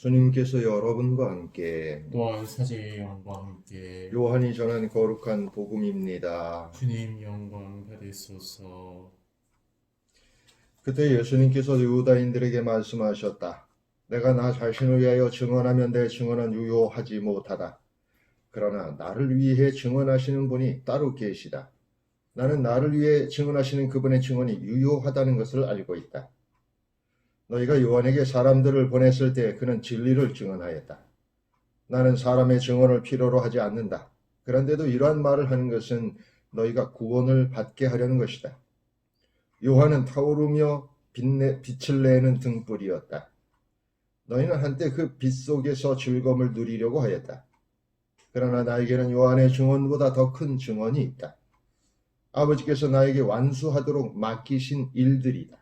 주님께서 여러분과 함께 또한 사제의 영과 함께 요한이 전한 거룩한 복음입니다. 주님 영광 받으소서. 그때 예수님께서 유다인들에게 말씀하셨다. 내가 나 자신을 위하여 증언하면 내 증언은 유효하지 못하다. 그러나 나를 위해 증언하시는 분이 따로 계시다. 나는 나를 위해 증언하시는 그분의 증언이 유효하다는 것을 알고 있다. 너희가 요한에게 사람들을 보냈을 때 그는 진리를 증언하였다. 나는 사람의 증언을 필요로 하지 않는다. 그런데도 이러한 말을 하는 것은 너희가 구원을 받게 하려는 것이다. 요한은 타오르며 빛을 내는 등불이었다. 너희는 한때 그 빛 속에서 즐거움을 누리려고 하였다. 그러나 나에게는 요한의 증언보다 더 큰 증언이 있다. 아버지께서 나에게 완수하도록 맡기신 일들이다.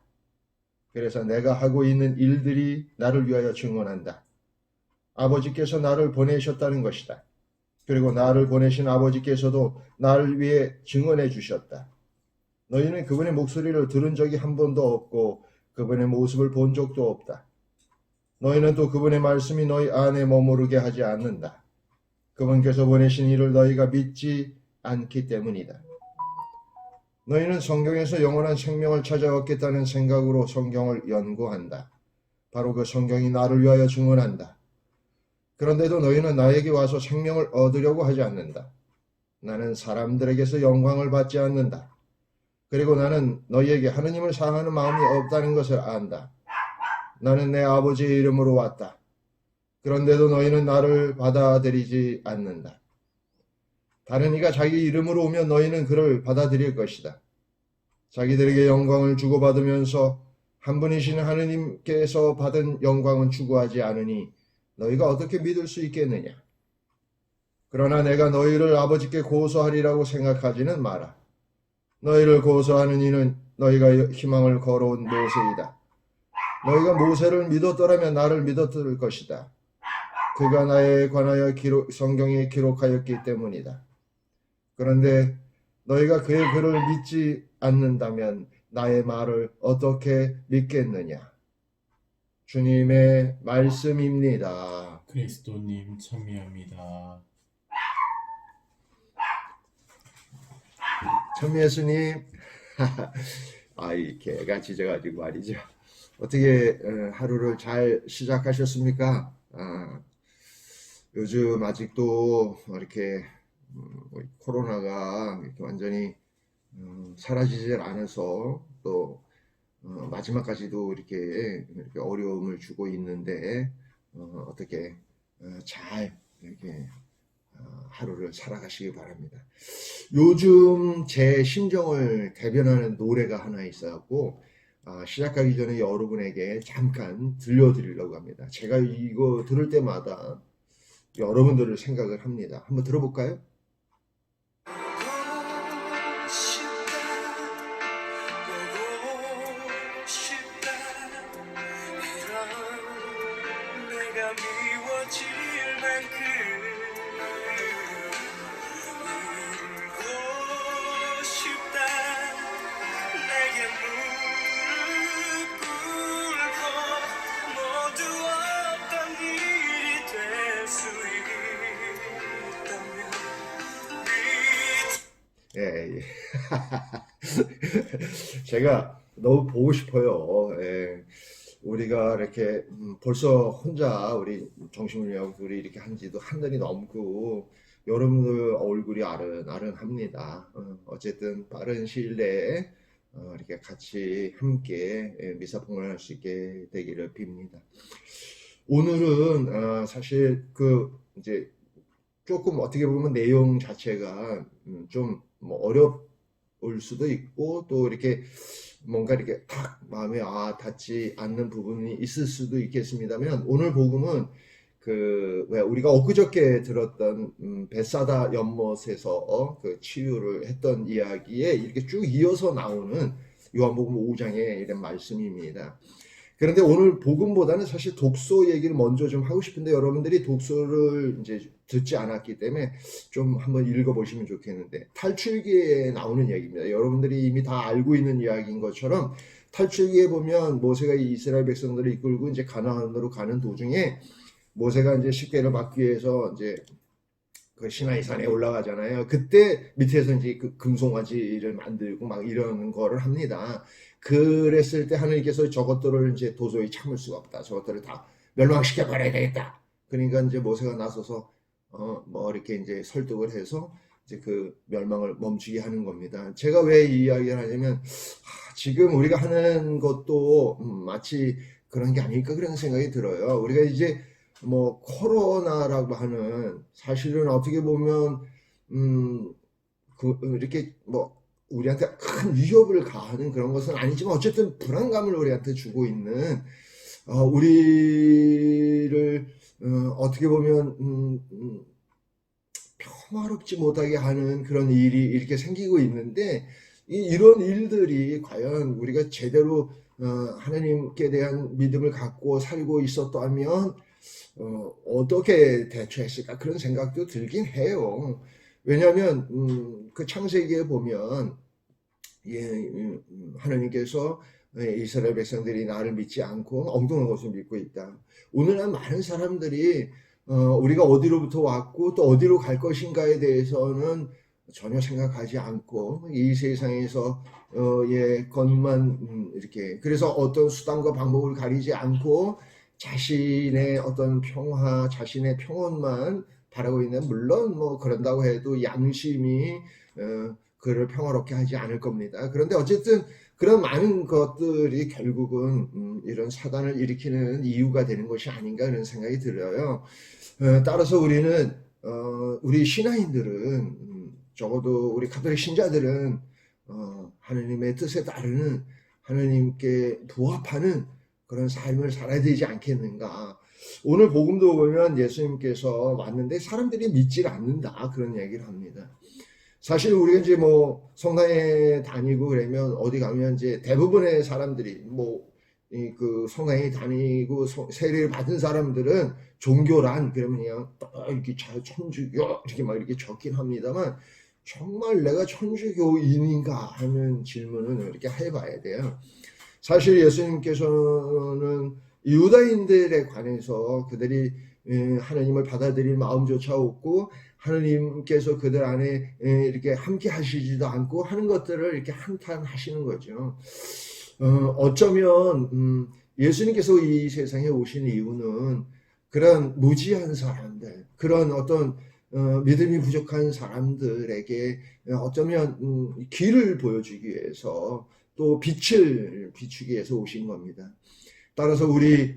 그래서 내가 하고 있는 일들이 나를 위하여 증언한다. 아버지께서 나를 보내셨다는 것이다. 그리고 나를 보내신 아버지께서도 나를 위해 증언해 주셨다. 너희는 그분의 목소리를 들은 적이 한 번도 없고 그분의 모습을 본 적도 없다. 너희는 또 그분의 말씀이 너희 안에 머무르게 하지 않는다. 그분께서 보내신 이를 너희가 믿지 않기 때문이다. 너희는 성경에서 영원한 생명을 찾아 얻겠다는 생각으로 성경을 연구한다. 바로 그 성경이 나를 위하여 증언한다. 그런데도 너희는 나에게 와서 생명을 얻으려고 하지 않는다. 나는 사람들에게서 영광을 받지 않는다. 그리고 나는 너희에게 하느님을 사랑하는 마음이 없다는 것을 안다. 나는 내 아버지의 이름으로 왔다. 그런데도 너희는 나를 받아들이지 않는다. 다른 이가 자기 이름으로 오면 너희는 그를 받아들일 것이다. 자기들에게 영광을 주고받으면서 한 분이신 하느님께서 받은 영광은 추구하지 않으니 너희가 어떻게 믿을 수 있겠느냐? 그러나 내가 너희를 아버지께 고소하리라고 생각하지는 마라. 너희를 고소하는 이는 너희가 희망을 걸어온 모세이다. 너희가 모세를 믿었더라면 나를 믿었을 것이다. 그가 나에 관하여 성경에 기록하였기 때문이다. 그런데 너희가 그의 글을 믿지 않는다면 나의 말을 어떻게 믿겠느냐? 주님의 말씀입니다. 그리스도님 찬미합니다. 참 예수님, 이 개가 짖어가지고 말이죠. 어떻게 하루를 잘 시작하셨습니까? 요즘 아직도 이렇게 코로나가 이렇게 완전히 사라지질 않아서 또 마지막까지도 이렇게 어려움을 주고 있는데 어떻게 잘 이렇게 하루를 살아가시기 바랍니다. 요즘 제 심정을 대변하는 노래가 하나 있어갖고 시작하기 전에 여러분에게 잠깐 들려드리려고 합니다. 제가 이거 들을 때마다 여러분들을 생각을 합니다. 한번 들어볼까요? 예. 제가 너무 보고 싶어요. 예. 우리가 이렇게 벌써 혼자 우리 정신을 둘이 이렇게 한 지도 한 달이 넘고 여러분들 얼굴이 아른아른합니다. 어쨌든 빠른 시일 내에 이렇게 같이 함께 미사 봉헌할 수 있게 되기를 빕니다. 오늘은 사실 이제 조금 어떻게 보면 내용 자체가 좀 뭐 어려울 수도 있고 또 이렇게 뭔가 이렇게 탁 마음에 닿지 않는 부분이 있을 수도 있겠습니다만 오늘 복음은 왜 우리가 엊그저께 들었던 벳사다 연못에서 그 치유를 했던 이야기에 이렇게 쭉 이어서 나오는 요한복음 5장의 이런 말씀입니다. 그런데 오늘 복음보다는 사실 독서 얘기를 먼저 좀 하고 싶은데 여러분들이 독서를 이제 듣지 않았기 때문에 좀 한번 읽어보시면 좋겠는데 탈출기에 나오는 얘기입니다. 여러분들이 이미 다 알고 있는 이야기인 것처럼 탈출기에 보면 모세가 이스라엘 백성들을 이끌고 이제 가나안으로 가는 도중에 모세가 이제 십계를 받기 위해서 이제 그 시나이산에 올라가잖아요. 그때 밑에서 이제 그 금송아지를 만들고 막 이런 거를 합니다. 그랬을 때 하느님께서 저것들을 이제 도저히 참을 수가 없다. 저것들을 다 멸망시켜 버려야 되겠다. 그러니까 이제 모세가 나서서 뭐 이렇게 이제 설득을 해서 이제 그 멸망을 멈추게 하는 겁니다. 제가 왜 이 이야기를 하냐면 지금 우리가 하는 것도 마치 그런 게 아닐까 그런 생각이 들어요. 우리가 이제 뭐 코로나라고 하는 사실은 어떻게 보면 이렇게 뭐 우리한테 큰 위협을 가하는 그런 것은 아니지만 어쨌든 불안감을 우리한테 주고 있는 우리를 어떻게 보면 평화롭지 못하게 하는 그런 일이 이렇게 생기고 있는데 이런 일들이 과연 우리가 제대로 하나님께 대한 믿음을 갖고 살고 있었다면 어떻게 대처했을까 그런 생각도 들긴 해요. 왜냐하면 그 창세기에 보면 하나님께서 이스라엘 백성들이 나를 믿지 않고 엉뚱한 것을 믿고 있다. 오늘날 많은 사람들이 우리가 어디로부터 왔고 또 어디로 갈 것인가에 대해서는 전혀 생각하지 않고 이 세상에서 것만 이렇게 그래서 어떤 수단과 방법을 가리지 않고 자신의 어떤 평화, 자신의 평온만 바라고 있는 물론 뭐 그런다고 해도 양심이 그를 평화롭게 하지 않을 겁니다. 그런데 어쨌든 그런 많은 것들이 결국은 이런 사단을 일으키는 이유가 되는 것이 아닌가 그런 생각이 들어요. 따라서 우리는 우리 신앙인들은 적어도 우리 가톨릭 신자들은 하나님의 뜻에 따르는 하나님께 부합하는 그런 삶을 살아야 되지 않겠는가. 오늘 복음도 보면 예수님께서 왔는데 사람들이 믿질 않는다 그런 얘기를 합니다. 사실 우리가 이제 뭐 성당에 다니고 그러면 어디 가면 이제 대부분의 사람들이 뭐 그 성당에 다니고 세례를 받은 사람들은 종교란 그러면 그냥 이렇게 천주교 이렇게 막 이렇게 적긴 합니다만 정말 내가 천주교인인가 하는 질문은 이렇게 해봐야 돼요. 사실 예수님께서는 유다인들에 관해서 그들이 하나님을 받아들일 마음조차 없고 하나님께서 그들 안에 이렇게 함께 하시지도 않고 하는 것들을 이렇게 한탄하시는 거죠. 어쩌면 예수님께서 이 세상에 오신 이유는 그런 무지한 사람들, 그런 어떤 믿음이 부족한 사람들에게 어쩌면 길을 보여주기 위해서 또 빛을 비추기 위해서 오신 겁니다. 따라서 우리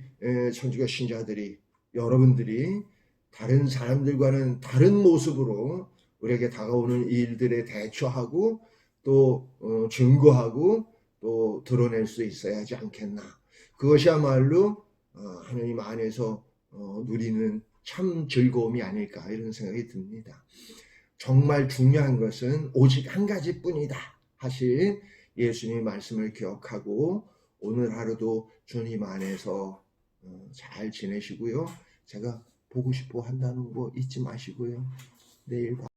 천주교 신자들이 여러분들이 다른 사람들과는 다른 모습으로 우리에게 다가오는 일들에 대처하고 또 증거하고 또 드러낼 수 있어야 하지 않겠나. 그것이야말로 하나님 안에서 누리는 참 즐거움이 아닐까 이런 생각이 듭니다. 정말 중요한 것은 오직 한 가지뿐이다 하신 예수님의 말씀을 기억하고 오늘 하루도 주님 안에서 잘 지내시고요. 제가 보고 싶어 한다는 거 잊지 마시고요. 내일 봐.